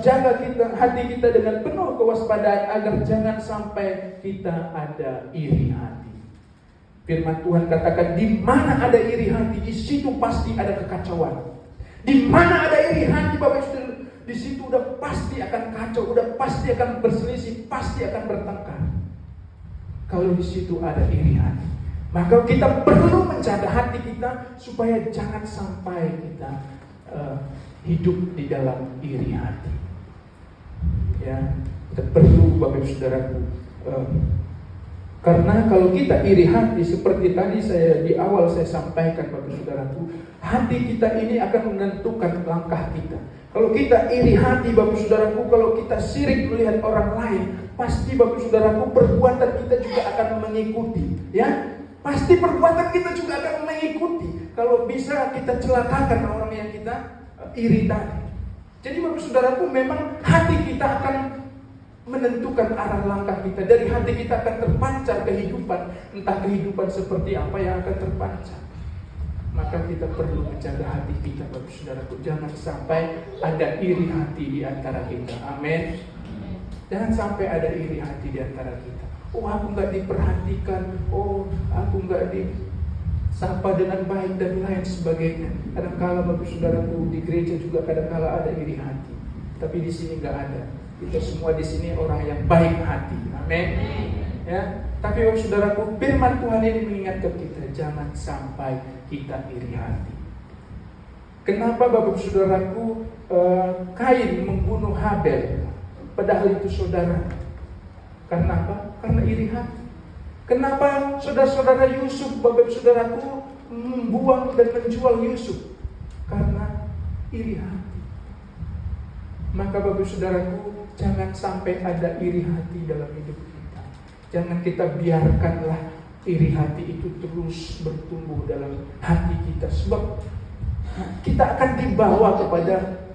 jaga hati kita dengan penuh kewaspadaan agar jangan sampai kita ada iri hati. Firman Tuhan katakan, di mana ada iri hati, di situ pasti ada kekacauan. Di mana ada iri hati, Bapak Saudara, di situ udah pasti akan kacau, udah pasti akan berselisih, pasti akan bertengkar. Kalau di situ ada iri hati, maka kita perlu menjaga hati kita supaya jangan sampai kita hidup di dalam iri hati. Ya, kita perlu, Bapak Saudaraku, karena kalau kita iri hati, seperti tadi di awal saya sampaikan, Bapak Saudaraku, hati kita ini akan menentukan langkah kita. Kalau kita iri hati, Bapak Saudaraku, kalau kita sirik melihat orang lain, pasti, Bapak Saudaraku, perbuatan kita juga akan mengikuti. Ya, pasti perbuatan kita juga akan mengikuti. Kalau bisa kita celakakan orang yang kita iri tadi. Jadi, Bapak Saudaraku, memang hati kita akan menentukan arah langkah kita. Dari hati kita akan terpancar kehidupan. Entah kehidupan seperti apa yang akan terpancar. Maka kita perlu menjaga hati kita, Bapak Saudaraku. Jangan sampai ada iri hati di antara kita. Amin. Jangan sampai ada iri hati di antara kita. Oh, aku gak diperhatikan. Oh, aku gak disapa dengan baik dan lain sebagainya. Kadang-kala, Bapak Saudaraku, di gereja juga kadang-kala ada iri hati. Tapi di sini gak ada. Kita semua di sini orang yang baik hati. Amin. Ya, tapi Bapak Saudaraku, firman Tuhan ini mengingatkan kita, jangan sampai kita iri hati. Kenapa, Bapak Saudaraku, Kain membunuh Habel, padahal itu saudara? Karena apa? Karena iri hati. Kenapa saudara-saudara Yusuf, Bapak Saudaraku, membuang dan menjual Yusuf? Karena iri hati. Maka, Bapak Saudaraku, jangan sampai ada iri hati dalam hidup kita. Jangan kita biarkanlah iri hati itu terus bertumbuh dalam hati kita. Sebab kita akan dibawa kepada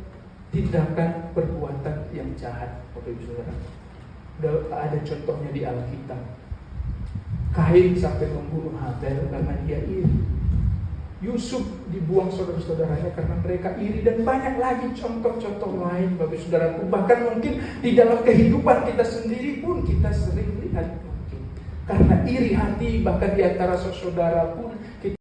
tindakan perbuatan yang jahat, Bapak Ibu Saudara. Ada contohnya di Alkitab. Kain sampai membunuh Habel karena dia iri. Yusuf dibuang saudara-saudaranya karena mereka iri, dan banyak lagi contoh-contoh lain, Bapak Saudaraku. Bahkan mungkin di dalam kehidupan kita sendiri pun kita sering lihat mungkin karena iri hati, bahkan di antara saudara pun kita